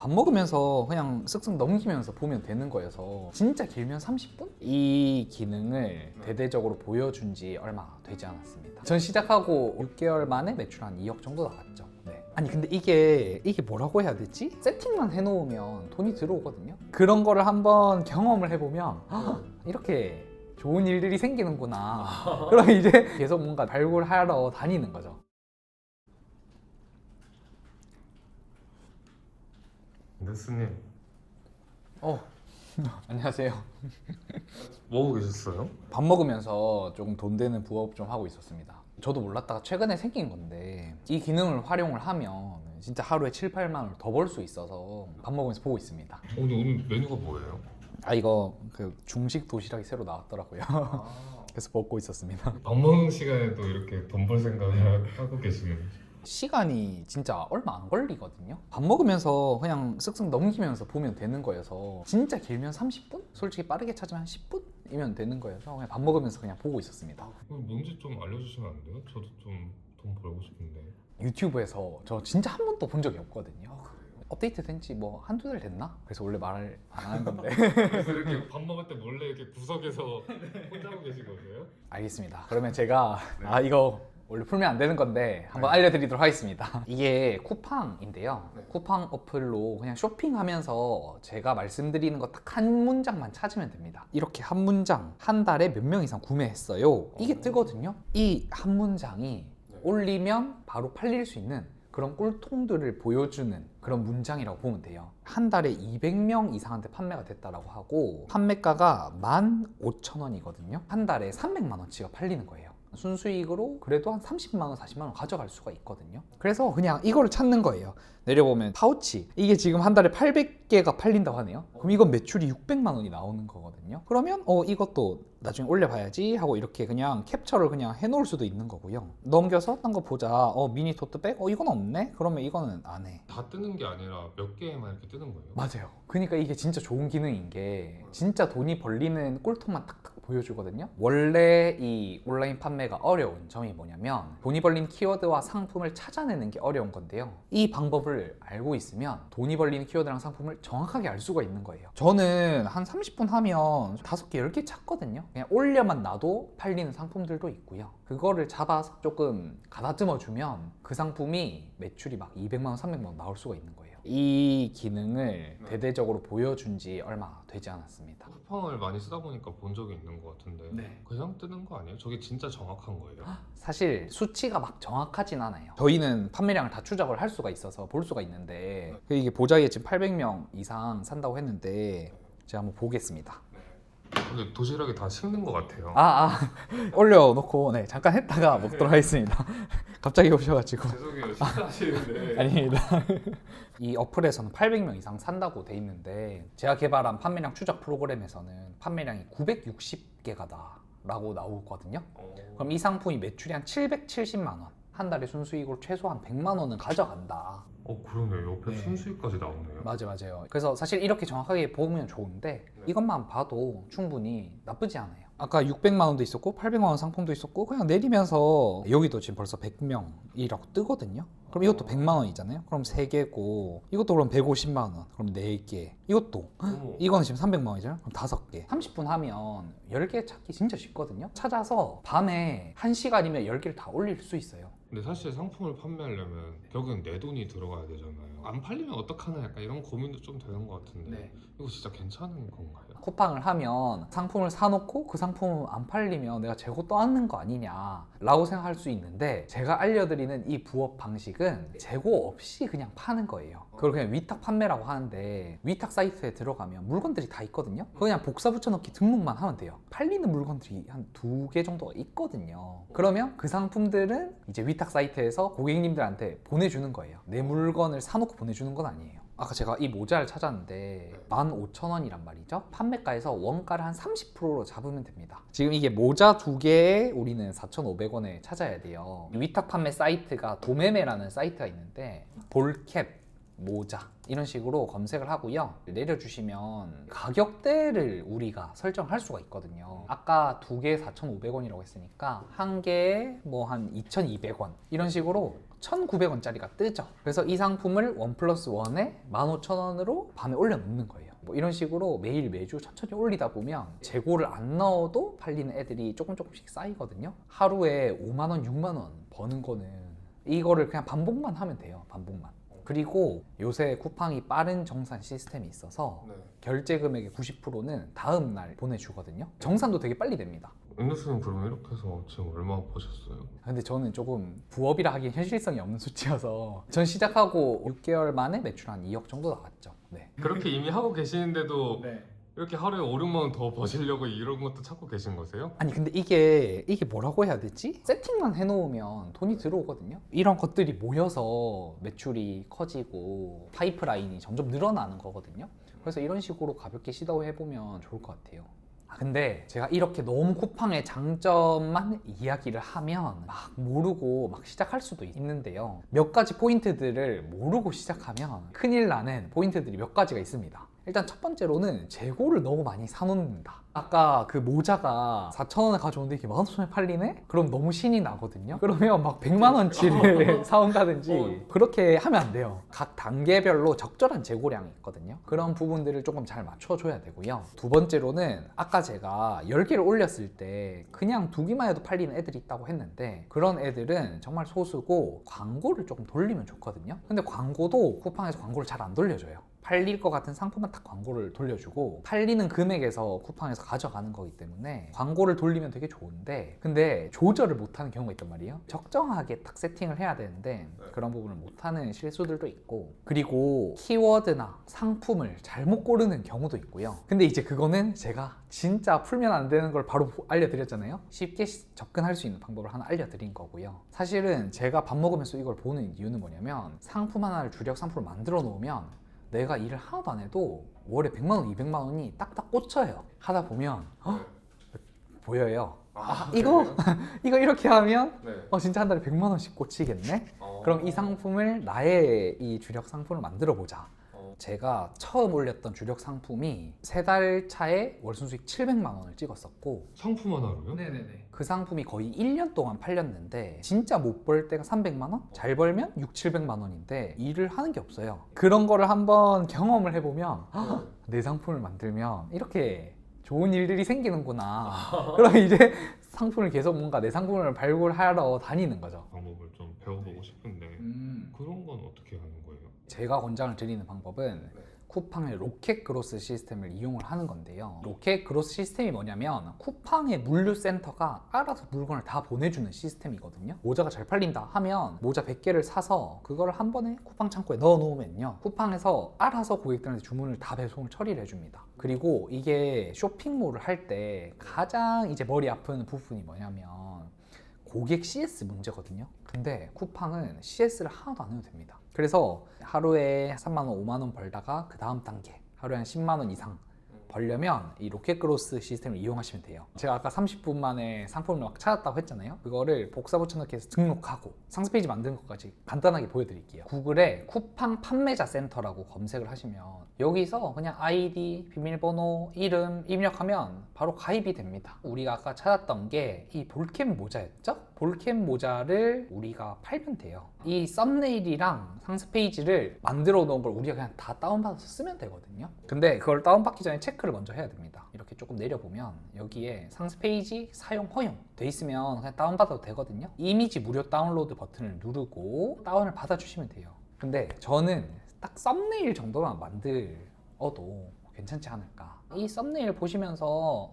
밥 먹으면서 그냥 쓱쓱 넘기면서 보면 되는 거여서 진짜 길면 30분? 이 기능을 대대적으로 보여준 지 얼마 되지 않았습니다. 전 시작하고 6개월 만에 매출 한 2억 정도 나갔죠. 네. 아니 근데 이게 뭐라고 해야 되지? 세팅만 해놓으면 돈이 들어오거든요. 그런 거를 한번 경험을 해보면 이렇게 좋은 일들이 생기는구나. 그럼 이제 계속 뭔가 발굴하러 다니는 거죠. 네스님 안녕하세요. 뭐 하고 계셨어요? 밥 먹으면서 조금 돈 되는 부업 좀 하고 있었습니다. 저도 몰랐다가 최근에 생긴 건데 이 기능을 활용을 하면 진짜 하루에 7, 8만 원을 더 벌 수 있어서 밥 먹으면서 보고 있습니다. 근데 오늘 메뉴가 뭐예요? 이거 그 중식 도시락이 새로 나왔더라고요. 그래서 먹고 있었습니다. 밥 먹는 시간에도 이렇게 돈 벌 생각을 하고 계시는 시간이 진짜 얼마 안 걸리거든요. 밥 먹으면서 그냥 쓱쓱 넘기면서 보면 되는 거여서 진짜 길면 30분? 솔직히 빠르게 찾으면 한 10분이면 되는 거여서 그냥 밥 먹으면서 그냥 보고 있었습니다. 뭔지 좀 알려주시면 안 돼요? 저도 좀 돈 벌고 싶은데. 유튜브에서 저 진짜 한 번도 본 적이 없거든요. 업데이트 된 지 뭐 한두 달 됐나? 그래서 원래 말을 안 하는 건데. 그래서 이렇게 밥 먹을 때 몰래 이렇게 구석에서 혼자 하고 계신 거세요? 알겠습니다. 그러면 제가 이거 원래 풀면 안 되는 건데 한번 알려드리도록 하겠습니다. 이게 쿠팡인데요. 쿠팡 어플로 그냥 쇼핑하면서 제가 말씀드리는 거 딱 한 문장만 찾으면 됩니다. 이렇게 한 문장 한 달에 몇 명 이상 구매했어요. 이게 뜨거든요. 이 한 문장이 올리면 바로 팔릴 수 있는 그런 꿀통들을 보여주는 그런 문장이라고 보면 돼요. 한 달에 200명 이상한테 판매가 됐다라고 하고 판매가가 15,000원이거든요. 한 달에 300만 원치가 팔리는 거예요. 순수익으로 그래도 한 30만 원, 40만 원 가져갈 수가 있거든요. 그래서 그냥 이거를 찾는 거예요. 내려보면 파우치 이게 지금 한 달에 800개가 팔린다고 하네요. 그럼 이건 매출이 600만 원이 나오는 거거든요. 그러면 이것도 나중에 올려봐야지 하고 이렇게 그냥 캡처를 그냥 해놓을 수도 있는 거고요. 넘겨서 딴 거 보자. 미니 토트백? 이건 없네? 그러면 이거는 안 해. 다 뜨는 게 아니라 몇 개만 이렇게 뜨는 거예요? 맞아요. 그러니까 이게 진짜 좋은 기능인 게 진짜 돈이 벌리는 꿀통만 탁탁 보여주거든요. 원래 이 온라인 판매가 어려운 점이 뭐냐면 돈이 벌린 키워드와 상품을 찾아내는 게 어려운 건데요. 이 방법을 알고 있으면 돈이 벌리는 키워드랑 상품을 정확하게 알 수가 있는 거예요. 저는 한 30분 하면 5개, 10개 찾거든요. 그냥 올려만 놔도 팔리는 상품들도 있고요. 그거를 잡아서 조금 가다듬어 주면 그 상품이 매출이 막 200만 원, 300만 원 나올 수가 있는 거예요. 이 기능을 대대적으로 보여준 지 얼마 되지 않았습니다. 쿠팡을 많이 쓰다 보니까 본 적이 있는 것 같은데 네. 그냥 뜨는 거 아니에요? 저게 진짜 정확한 거예요? 사실 수치가 막 정확하진 않아요. 저희는 판매량을 다 추적을 할 수가 있어서 볼 수가 있는데 이게 보자기에 지금 800명 이상 산다고 했는데 제가 한번 보겠습니다. 근데 도시락이 다 식는 것 같아요. 올려놓고 잠깐 했다가 먹도록 하겠습니다. 갑자기 오셔가지고 죄송해요. 식사하시는데. 아닙니다. 이 어플에서는 800명 이상 산다고 돼 있는데 제가 개발한 판매량 추적 프로그램에서는 판매량이 960개가다 라고 나오거든요. 그럼 이 상품이 매출이 한 770만 원, 한 달에 순수익으로 최소한 100만 원은 가져간다. 그러네. 옆에 네. 순수익까지 나오네요. 맞아요. 그래서 사실 이렇게 정확하게 보면 좋은데 이것만 봐도 충분히 나쁘지 않아요. 아까 600만 원도 있었고 800만 원 상품도 있었고 그냥 내리면서 여기도 지금 벌써 100명이라고 뜨거든요. 그럼 이것도 100만 원이잖아요. 그럼 3개고 이것도 그럼 150만 원. 그럼 4개. 이것도 이거는 지금 300만 원이잖아요. 그럼 5개. 30분 하면 10개 찾기 진짜 쉽거든요. 찾아서 밤에 1시간이면 10개를 다 올릴 수 있어요. 근데 사실 상품을 판매하려면 결국엔 내 돈이 들어가야 되잖아요. 안 팔리면 어떡하나 약간 이런 고민도 좀 되는 것 같은데 이거 진짜 괜찮은 건가요? 쿠팡을 하면 상품을 사놓고 그 상품 안 팔리면 내가 재고 떠안는 거 아니냐 라고 생각할 수 있는데 제가 알려드리는 이 부업 방식은 재고 없이 그냥 파는 거예요. 그걸 그냥 위탁 판매라고 하는데 위탁 사이트에 들어가면 물건들이 다 있거든요. 그거 그냥 복사 붙여넣기 등록만 하면 돼요. 팔리는 물건들이 한 2개 정도가 있거든요. 그러면 그 상품들은 이제 위탁 사이트에서 고객님들한테 보내주는 거예요. 내 물건을 사놓고 보내주는 건 아니에요. 아까 제가 이 모자를 찾았는데 15,000원이란 말이죠. 판매가에서 원가를 한 30%로 잡으면 됩니다. 지금 이게 모자 2개에 우리는 4,500원에 찾아야 돼요. 위탁 판매 사이트가 도매매라는 사이트가 있는데 볼캡 모자 이런 식으로 검색을 하고요. 내려주시면 가격대를 우리가 설정할 수가 있거든요. 아까 두 개에 4,500원이라고 했으니까 한 개에 뭐 한 2,200원 이런 식으로 1,900원짜리가 뜨죠. 그래서 이 상품을 원 플러스 원에 15,000원으로 밤에 올려놓는 거예요. 뭐 이런 식으로 매일 매주 천천히 올리다 보면 재고를 안 넣어도 팔리는 애들이 조금씩 쌓이거든요. 하루에 5만 원, 6만 원 버는 거는 이거를 그냥 반복만 하면 돼요. 반복만. 그리고 요새 쿠팡이 빠른 정산 시스템이 있어서 결제 금액의 90%는 다음 날 보내주거든요. 정산도 되게 빨리 됩니다. 은유수는 그러면 이렇게 해서 지금 얼마 버셨어요? 근데 저는 조금 부업이라 하기엔 현실성이 없는 수치여서 전 시작하고 6개월 만에 매출 한 2억 정도 나왔죠. 네. 그렇게 이미 하고 계시는데도 네. 이렇게 하루에 5, 6만 원 더 버시려고 이런 것도 찾고 계신 거세요? 아니 근데 이게 뭐라고 해야 되지? 세팅만 해놓으면 돈이 들어오거든요. 이런 것들이 모여서 매출이 커지고 파이프라인이 점점 늘어나는 거거든요. 그래서 이런 식으로 가볍게 시도해보면 좋을 것 같아요. 근데 제가 이렇게 너무 쿠팡의 장점만 이야기를 하면 막 모르고 막 시작할 수도 있는데요. 몇 가지 포인트들을 모르고 시작하면 큰일 나는 포인트들이 몇 가지가 있습니다. 일단 첫 번째로는 재고를 너무 많이 사놓는다. 아까 그 모자가 4,000원에 가져오는데 이게 15,000원에 팔리네? 그럼 너무 신이 나거든요. 그러면 막 100만 원치를 사온다든지 그렇게 하면 안 돼요. 각 단계별로 적절한 재고량이 있거든요. 그런 부분들을 조금 잘 맞춰줘야 되고요. 두 번째로는 아까 제가 10개를 올렸을 때 그냥 두기만 해도 팔리는 애들이 있다고 했는데 그런 애들은 정말 소수고 광고를 조금 돌리면 좋거든요. 근데 광고도 쿠팡에서 광고를 잘 안 돌려줘요. 팔릴 것 같은 상품만 딱 광고를 돌려주고 팔리는 금액에서 쿠팡에서 가져가는 거기 때문에 광고를 돌리면 되게 좋은데 근데 조절을 못하는 경우가 있단 말이에요. 적정하게 딱 세팅을 해야 되는데 그런 부분을 못하는 실수들도 있고 그리고 키워드나 상품을 잘못 고르는 경우도 있고요. 근데 이제 그거는 제가 진짜 풀면 안 되는 걸 바로 알려드렸잖아요. 쉽게 접근할 수 있는 방법을 하나 알려드린 거고요. 사실은 제가 밥 먹으면서 이걸 보는 이유는 뭐냐면 상품 하나를 주력 상품을 만들어 놓으면 내가 일을 하나도 안 해도 월에 100만 원, 200만 원이 딱딱 꽂혀요. 하다 보면 보여요. 이거 이렇게 하면 진짜 한 달에 100만 원씩 꽂히겠네? 그럼 이 상품을 나의 이 주력 상품을 만들어 보자. 제가 처음 올렸던 주력 상품이 3달 차에 월 순수익 700만 원을 찍었었고 상품 하나로요? 네네네. 그 상품이 거의 1년 동안 팔렸는데 진짜 못 벌 때가 300만 원? 잘 벌면 6, 700만 원인데 일을 하는 게 없어요. 그런 거를 한번 경험을 해보면 내 상품을 만들면 이렇게 좋은 일들이 생기는구나. 그럼 이제 상품을 계속 뭔가 내 상품을 발굴하러 다니는 거죠. 방법을 좀 배워보고 싶은데 그런 건 어떻게 하는 거예요? 제가 권장을 드리는 방법은 쿠팡의 로켓 그로스 시스템을 이용을 하는 건데요. 로켓 그로스 시스템이 뭐냐면 쿠팡의 물류센터가 알아서 물건을 다 보내주는 시스템이거든요. 모자가 잘 팔린다 하면 모자 100개를 사서 그걸 한 번에 쿠팡 창고에 넣어 놓으면요. 쿠팡에서 알아서 고객들한테 주문을 다 배송을 처리를 해줍니다. 그리고 이게 쇼핑몰을 할 때 가장 이제 머리 아픈 부분이 뭐냐면 고객 CS 문제거든요. 근데 쿠팡은 CS를 하나도 안 해도 됩니다. 그래서 하루에 3만 원, 5만 원 벌다가 그 다음 단계 하루에 한 10만 원 이상 벌려면 이 로켓 그로스 시스템을 이용하시면 돼요. 제가 아까 30분 만에 상품을 막 찾았다고 했잖아요. 그거를 복사 붙여넣기 해서 등록하고 상세 페이지 만드는 것까지 간단하게 보여드릴게요. 구글에 쿠팡 판매자 센터라고 검색을 하시면 여기서 그냥 아이디, 비밀번호, 이름 입력하면 바로 가입이 됩니다. 우리가 아까 찾았던 게 이 볼캡 모자였죠? 볼캡 모자를 우리가 팔면 돼요. 이 썸네일이랑 상세 페이지를 만들어 놓은 걸 우리가 그냥 다 다운받아서 쓰면 되거든요. 근데 그걸 다운받기 전에 체크를 먼저 해야 됩니다. 이렇게 조금 내려보면 여기에 상세 페이지 사용 허용 돼 있으면 그냥 다운받아도 되거든요. 이미지 무료 다운로드 버튼을 누르고 다운을 받아주시면 돼요. 근데 저는 딱 썸네일 정도만 만들어도 괜찮지 않을까. 이 썸네일 보시면서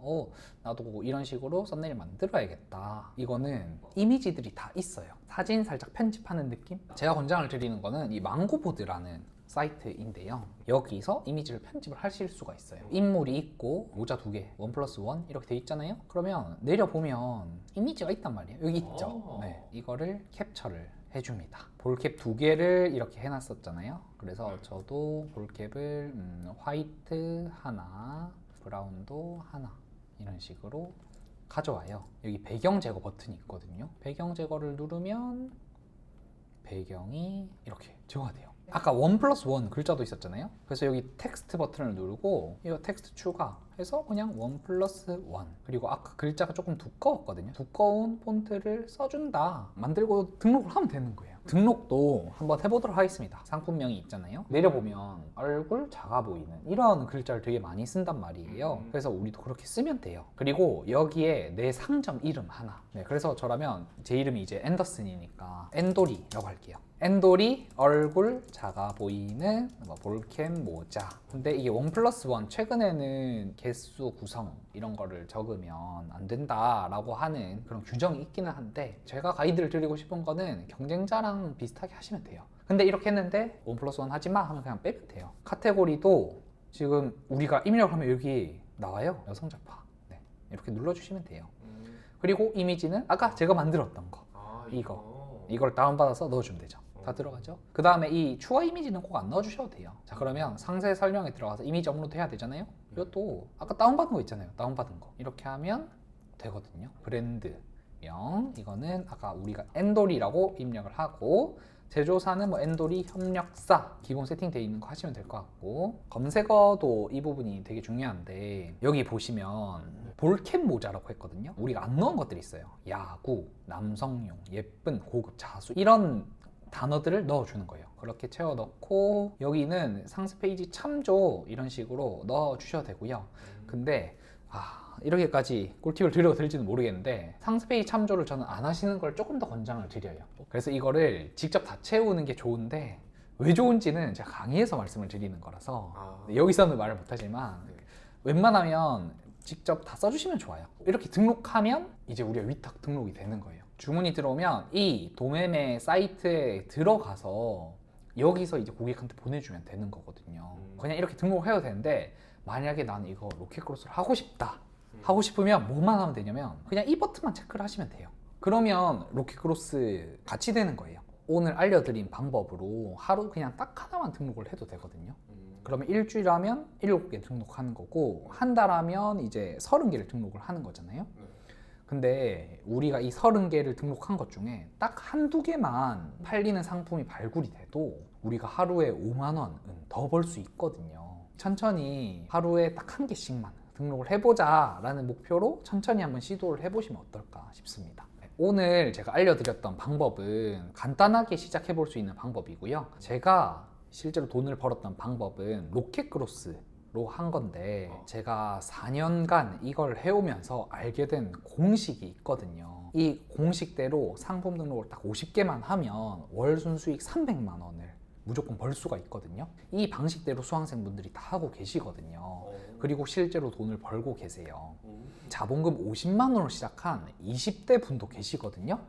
나도 이런 식으로 썸네일 만들어야겠다. 이거는 이미지들이 다 있어요. 사진 살짝 편집하는 느낌? 제가 권장을 드리는 거는 이 망고보드라는 사이트인데요. 여기서 이미지를 편집을 하실 수가 있어요. 인물이 있고 모자 2개, 1+1 이렇게 돼 있잖아요. 그러면 내려보면 이미지가 있단 말이에요. 여기 있죠. 네, 이거를 캡처를 해줍니다. 볼캡 2개를 이렇게 해놨었잖아요. 그래서 저도 볼캡을 화이트 하나, 브라운도 하나 이런 식으로 가져와요. 여기 배경 제거 버튼이 있거든요. 배경 제거를 누르면 배경이 이렇게 제거가 돼요. 아까 1+1 글자도 있었잖아요. 그래서 여기 텍스트 버튼을 누르고 이거 텍스트 추가해서 그냥 1+1 그리고 아까 글자가 조금 두꺼웠거든요. 두꺼운 폰트를 써준다. 만들고 등록을 하면 되는 거예요. 등록도 한번 해보도록 하겠습니다. 상품명이 있잖아요. 내려보면 얼굴 작아 보이는 이런 글자를 되게 많이 쓴단 말이에요. 그래서 우리도 그렇게 쓰면 돼요. 그리고 여기에 내 상점 이름 하나. 네, 그래서 저라면 제 이름이 이제 앤더슨이니까 앤도리라고 할게요. 앤도리 얼굴 작아 보이는 볼캠 모자. 근데 이게 1+1 최근에는 개수 구성 이런 거를 적으면 안 된다라고 하는 그런 규정이 있기는 한데 제가 가이드를 드리고 싶은 거는 경쟁자랑 비슷하게 하시면 돼요. 근데 이렇게 했는데 1+1 하지마 하면 그냥 빼면 돼요. 카테고리도 지금 우리가 입력을 하면 여기 나와요. 여성 잡화. 네, 이렇게 눌러주시면 돼요. 그리고 이미지는 아까 제가 만들었던 거 이걸 다운받아서 넣어주면 되죠. 다 들어가죠. 그 다음에 이 추가 이미지는 꼭 안 넣어주셔도 돼요. 자, 그러면 상세 설명에 들어가서 이미지 업로드 해야 되잖아요. 이것도 아까 다운받은 거 있잖아요. 다운받은 거 이렇게 하면 되거든요. 브랜드명 이거는 아까 우리가 앤도리라고 입력을 하고 제조사는 뭐 앤도리 협력사 기본 세팅되어 있는 거 하시면 될 것 같고 검색어도 이 부분이 되게 중요한데 여기 보시면 볼캠 모자라고 했거든요. 우리가 안 넣은 것들이 있어요. 야구, 남성용, 예쁜, 고급, 자수 이런 단어들을 넣어주는 거예요. 그렇게 채워 넣고 여기는 상세 페이지 참조 이런 식으로 넣어주셔도 되고요. 근데 이렇게까지 꿀팁을 드려도 될지는 모르겠는데 상세 페이지 참조를 저는 안 하시는 걸 조금 더 권장을 드려요. 그래서 이거를 직접 다 채우는 게 좋은데 왜 좋은지는 제가 강의에서 말씀을 드리는 거라서 여기서는 말을 못하지만 웬만하면 직접 다 써주시면 좋아요. 이렇게 등록하면 이제 우리가 위탁 등록이 되는 거예요. 주문이 들어오면 이 도매매 사이트에 들어가서 여기서 이제 고객한테 보내주면 되는 거거든요. 그냥 이렇게 등록을 해도 되는데 만약에 나는 이거 로켓크로스를 하고 싶다 하고 싶으면 뭐만 하면 되냐면 그냥 이 버튼만 체크를 하시면 돼요. 그러면 로켓크로스 같이 되는 거예요. 오늘 알려드린 방법으로 하루 그냥 딱 하나만 등록을 해도 되거든요. 그러면 일주일 하면 7개 등록하는 거고 한 달 하면 이제 30개를 등록을 하는 거잖아요. 근데 우리가 이 30개를 등록한 것 중에 딱 한두 개만 팔리는 상품이 발굴이 돼도 우리가 하루에 5만 원은 더 벌 수 있거든요. 천천히 하루에 딱 한 개씩만 등록을 해보자 라는 목표로 천천히 한번 시도를 해보시면 어떨까 싶습니다. 오늘 제가 알려드렸던 방법은 간단하게 시작해 볼 수 있는 방법이고요. 제가 실제로 돈을 벌었던 방법은 로켓크로스로 한 건데 제가 4년간 이걸 해오면서 알게 된 공식이 있거든요. 이 공식대로 상품 등록을 딱 50개만 하면 월 순수익 300만 원을 무조건 벌 수가 있거든요. 이 방식대로 수강생분들이 다 하고 계시거든요. 그리고 실제로 돈을 벌고 계세요. 자본금 50만 원으로 시작한 20대 분도 계시거든요.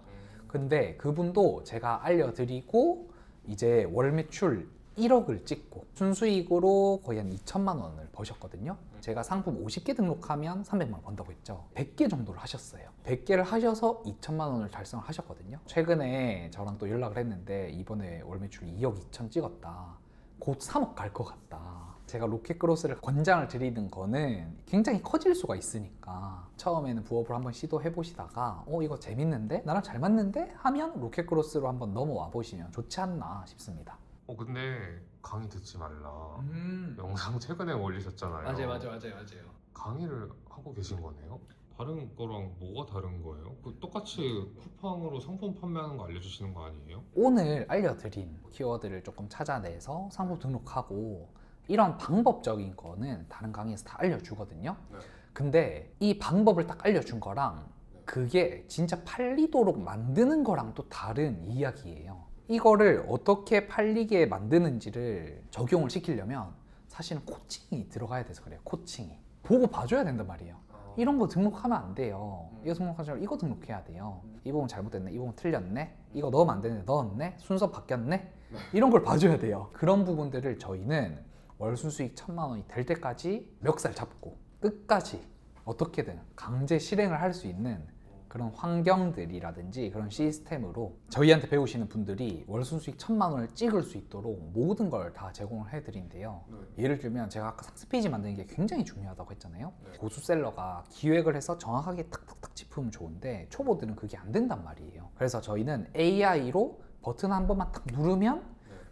근데 그분도 제가 알려드리고 이제 월 매출 1억을 찍고 순수익으로 거의 한 2천만 원을 버셨거든요. 제가 상품 50개 등록하면 300만 원 번다고 했죠. 100개 정도를 하셨어요. 100개를 하셔서 2천만 원을 달성을 하셨거든요. 최근에 저랑 또 연락을 했는데 이번에 월 매출 2억 2천 찍었다. 곧 3억 갈 것 같다. 제가 로켓크로스를 권장을 드리는 거는 굉장히 커질 수가 있으니까 처음에는 부업을 한번 시도해 보시다가 이거 재밌는데? 나랑 잘 맞는데? 하면 로켓크로스로 한번 넘어와 보시면 좋지 않나 싶습니다. 근데 강의 듣지 말라 영상 최근에 올리셨잖아요. 맞아요. 강의를 하고 계신 거네요? 다른 거랑 뭐가 다른 거예요? 똑같이 쿠팡으로 상품 판매하는 거 알려주시는 거 아니에요? 오늘 알려드린 키워드를 조금 찾아내서 상품 등록하고 이런 방법적인 거는 다른 강의에서 다 알려주거든요. 근데 이 방법을 딱 알려준 거랑 그게 진짜 팔리도록 만드는 거랑 또 다른 이야기예요. 이거를 어떻게 팔리게 만드는지를 적용을 시키려면 사실은 코칭이 들어가야 돼서 그래요. 코칭이 보고 봐줘야 된단 말이에요. 이런 거 등록하면 안 돼요. 이거 등록하시면 이거 등록해야 돼요. 이 부분 잘못됐네, 이 부분 틀렸네, 이거 넣으면 안 되는데 넣었네, 순서 바뀌었네, 이런 걸 봐줘야 돼요. 그런 부분들을 저희는 월 순수익 1,000만 원이 될 때까지 멱살 잡고 끝까지 어떻게든 강제 실행을 할 수 있는 그런 환경들이라든지 그런 시스템으로 저희한테 배우시는 분들이 월 순수익 1,000만 원을 찍을 수 있도록 모든 걸 다 제공을 해드린대요. 예를 들면 제가 아까 상세 페이지 만드는 게 굉장히 중요하다고 했잖아요. 고수셀러가 기획을 해서 정확하게 탁탁탁 짚으면 좋은데 초보들은 그게 안 된단 말이에요. 그래서 저희는 AI로 버튼 한 번만 딱 누르면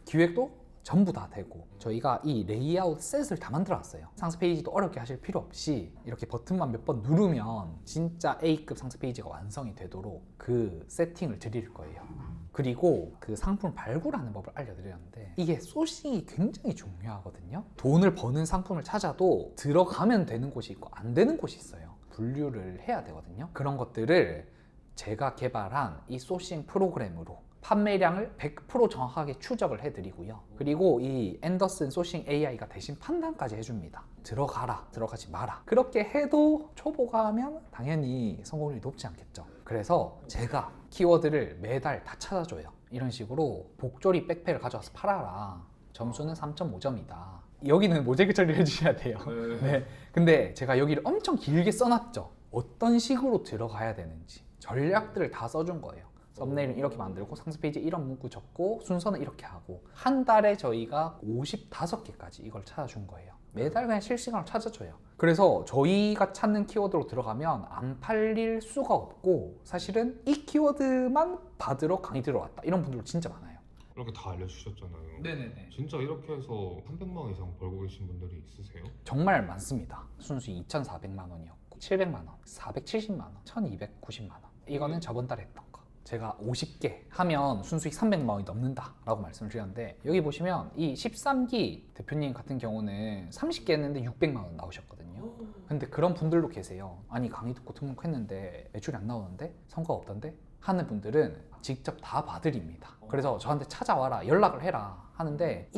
기획도 전부 다 되고 저희가 이 레이아웃 셋을 다 만들어놨어요. 상세 페이지도 어렵게 하실 필요 없이 이렇게 버튼만 몇 번 누르면 진짜 A급 상세 페이지가 완성이 되도록 그 세팅을 드릴 거예요. 그리고 그 상품을 발굴하는 법을 알려드렸는데 이게 소싱이 굉장히 중요하거든요. 돈을 버는 상품을 찾아도 들어가면 되는 곳이 있고 안 되는 곳이 있어요. 분류를 해야 되거든요. 그런 것들을 제가 개발한 이 소싱 프로그램으로 판매량을 100% 정확하게 추적을 해드리고요. 그리고 이 앤더슨 소싱 AI가 대신 판단까지 해줍니다. 들어가라, 들어가지 마라. 그렇게 해도 초보가 하면 당연히 성공률이 높지 않겠죠. 그래서 제가 키워드를 매달 다 찾아줘요. 이런 식으로 복조리 백팩을 가져와서 팔아라. 점수는 3.5점이다. 여기는 모자이크 처리를 해주셔야 돼요. 네. 근데 제가 여기를 엄청 길게 써놨죠. 어떤 식으로 들어가야 되는지 전략들을 다 써준 거예요. 썸네일은 이렇게 만들고 상세 페이지에 이런 문구 적고 순서는 이렇게 하고 한 달에 저희가 55개까지 이걸 찾아준 거예요. 매달 그냥 실시간으로 찾아줘요. 그래서 저희가 찾는 키워드로 들어가면 안 팔릴 수가 없고 사실은 이 키워드만 받으러 강의 들어왔다 이런 분들도 진짜 많아요. 이렇게 다 알려주셨잖아요. 네네네. 진짜 이렇게 해서 300만 원 이상 벌고 계신 분들이 있으세요? 정말 많습니다. 순수익 2,400만 원이었고 700만 원, 470만 원, 1,290만 원. 이거는 저번 달에 했던 거. 제가 50개 하면 순수익 300만 원이 넘는다 라고 말씀을 드렸는데 여기 보시면 이 13기 대표님 같은 경우는 30개 했는데 600만 원 나오셨거든요. 근데 그런 분들도 계세요. 아니 강의 듣고 등록했는데 매출이 안 나오는데 성과가 없던데 하는 분들은 직접 다 봐드립니다. 그래서 저한테 찾아와라 연락을 해라 하는데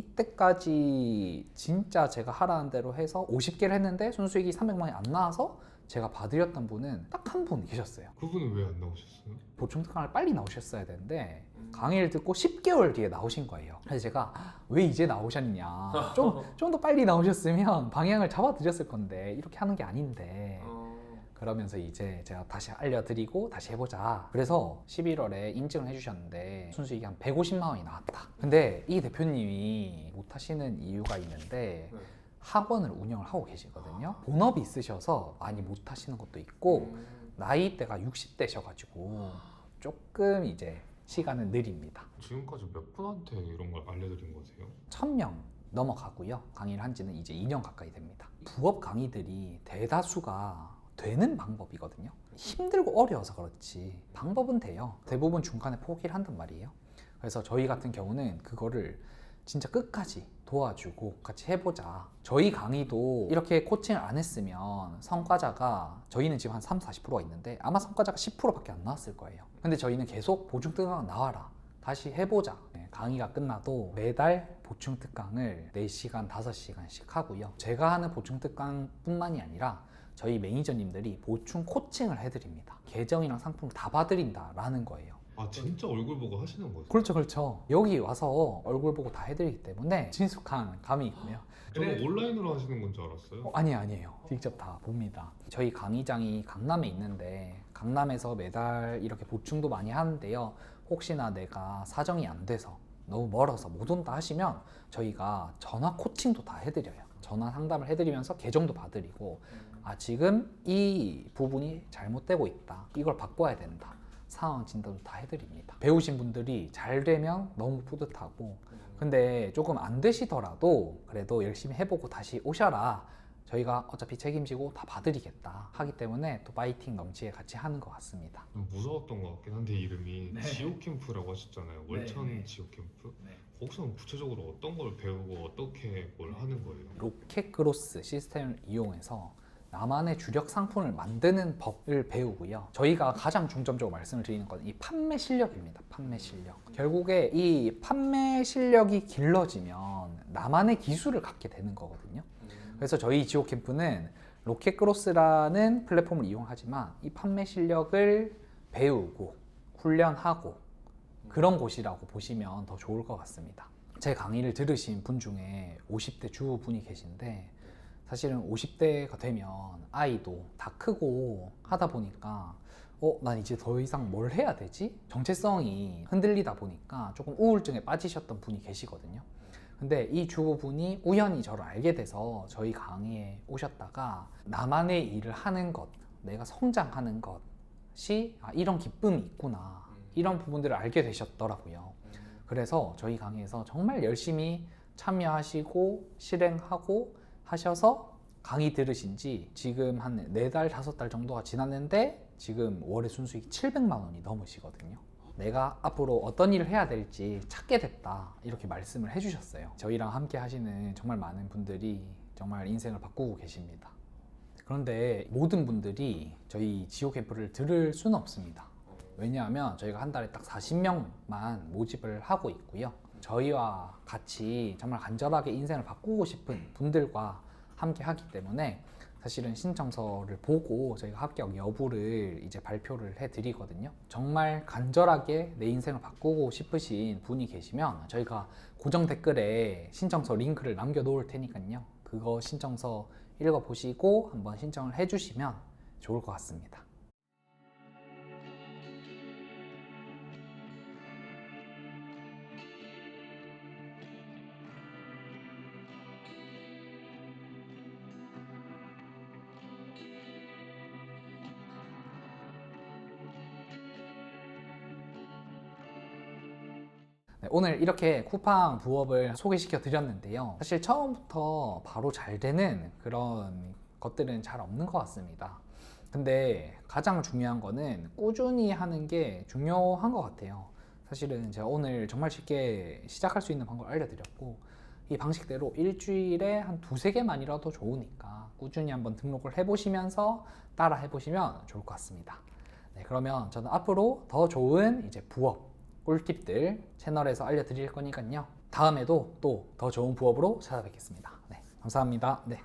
이때까지 진짜 제가 하라는 대로 해서 50개를 했는데 순수익이 300만 원이 안 나와서 제가 봐드렸던 분은 딱 한 분 계셨어요. 그분은 왜 안 나오셨어요? 보충 특강을 빨리 나오셨어야 되는데 강의를 듣고 10개월 뒤에 나오신 거예요. 그래서 제가 왜 이제 나오셨냐, 좀 더 빨리 나오셨으면 방향을 잡아드렸을 건데 이렇게 하는 게 아닌데 그러면서 이제 제가 다시 알려드리고 다시 해보자. 그래서 11월에 인증을 해주셨는데 순수익이 한 150만 원이 나왔다. 근데 이 대표님이 못하시는 이유가 있는데 학원을 운영을 하고 계시거든요. 본업이 있으셔서 많이 못하시는 것도 있고 나이대가 60대셔가지고 조금 이제 시간은 느립니다. 지금까지 몇 분한테 이런 걸 알려드린 거세요? 1000명 넘어가고요. 강의를 한 지는 이제 2년 가까이 됩니다. 부업 강의들이 대다수가 되는 방법이거든요. 힘들고 어려워서 그렇지 방법은 돼요. 대부분 중간에 포기를 한단 말이에요. 그래서 저희 같은 경우는 그거를 진짜 끝까지 도와주고 같이 해보자. 저희 강의도 이렇게 코칭을 안 했으면 성과자가 저희는 지금 한 30-40%가 있는데 아마 성과자가 10%밖에 안 나왔을 거예요. 근데 저희는 계속 보충 특강 나와라. 다시 해보자. 네, 강의가 끝나도 매달 보충 특강을 4시간, 5시간씩 하고요. 제가 하는 보충 특강 뿐만이 아니라 저희 매니저님들이 보충 코칭을 해드립니다. 계정이랑 상품을 다 봐드린다라는 거예요. 아 진짜 얼굴 보고 하시는 거죠? 그렇죠, 그렇죠. 여기 와서 얼굴 보고 다 해드리기 때문에 친숙한 감이 있고요. 저는 온라인으로 하시는 건 줄 알았어요. 아니에요. 직접 다 봅니다. 저희 강의장이 강남에 있는데 강남에서 매달 이렇게 보충도 많이 하는데요. 혹시나 내가 사정이 안 돼서 너무 멀어서 못 온다 하시면 저희가 전화 코칭도 다 해드려요. 전화 상담을 해드리면서 계정도 봐드리고 지금 이 부분이 잘못되고 있다. 이걸 바꿔야 된다. 상황 진단도 다 해드립니다. 배우신 분들이 잘 되면 너무 뿌듯하고 근데 조금 안 되시더라도 그래도 열심히 해보고 다시 오셔라. 저희가 어차피 책임지고 다 봐드리겠다 하기 때문에 또 파이팅 넘치게 같이 하는 것 같습니다. 좀 무서웠던 것 같긴 한데 이름이 네. 지오캠프라고 하셨잖아요. 월천 네. 지오캠프? 거기서는 구체적으로 어떤 걸 배우고 어떻게 뭘 하는 거예요? 로켓 그로스 시스템을 이용해서 나만의 주력 상품을 만드는 법을 배우고요. 저희가 가장 중점적으로 말씀을 드리는 건 이 판매 실력입니다. 판매 실력. 결국에 이 판매 실력이 길러지면 나만의 기술을 갖게 되는 거거든요. 그래서 저희 지오캠프는 로켓크로스라는 플랫폼을 이용하지만 이 판매 실력을 배우고 훈련하고 그런 곳이라고 보시면 더 좋을 것 같습니다. 제 강의를 들으신 분 중에 50대 주부분이 계신데 사실은 50대가 되면 아이도 다 크고 하다 보니까 난 이제 더 이상 뭘 해야 되지? 정체성이 흔들리다 보니까 조금 우울증에 빠지셨던 분이 계시거든요. 근데 이 주부분이 우연히 저를 알게 돼서 저희 강의에 오셨다가 나만의 일을 하는 것, 내가 성장하는 것이 이런 기쁨이 있구나 이런 부분들을 알게 되셨더라고요. 그래서 저희 강의에서 정말 열심히 참여하시고 실행하고 하셔서 강의 들으신 지 지금 한 4달, 5달 정도가 지났는데 지금 월의 순수익이 700만 원이 넘으시거든요. 내가 앞으로 어떤 일을 해야 될지 찾게 됐다 이렇게 말씀을 해주셨어요. 저희랑 함께 하시는 정말 많은 분들이 정말 인생을 바꾸고 계십니다. 그런데 모든 분들이 저희 지오 캠프를 들을 수는 없습니다. 왜냐하면 저희가 한 달에 딱 40명만 모집을 하고 있고요. 저희와 같이 정말 간절하게 인생을 바꾸고 싶은 분들과 함께 하기 때문에 사실은 신청서를 보고 저희가 합격 여부를 이제 발표를 해드리거든요. 정말 간절하게 내 인생을 바꾸고 싶으신 분이 계시면 저희가 고정 댓글에 신청서 링크를 남겨 놓을 테니까요. 그거 신청서 읽어보시고 한번 신청을 해주시면 좋을 것 같습니다. 네, 오늘 이렇게 쿠팡 부업을 소개시켜 드렸는데요. 사실 처음부터 바로 잘 되는 그런 것들은 잘 없는 것 같습니다. 근데 가장 중요한 거는 꾸준히 하는 게 중요한 것 같아요. 사실은 제가 오늘 정말 쉽게 시작할 수 있는 방법을 알려드렸고 이 방식대로 일주일에 한 2-3개만이라도 좋으니까 꾸준히 한번 등록을 해보시면서 따라 해보시면 좋을 것 같습니다. 네, 그러면 저는 앞으로 더 좋은 이제 부업 꿀팁들 채널에서 알려드릴 거니까요. 다음에도 또 더 좋은 부업으로 찾아뵙겠습니다. 네, 감사합니다. 네.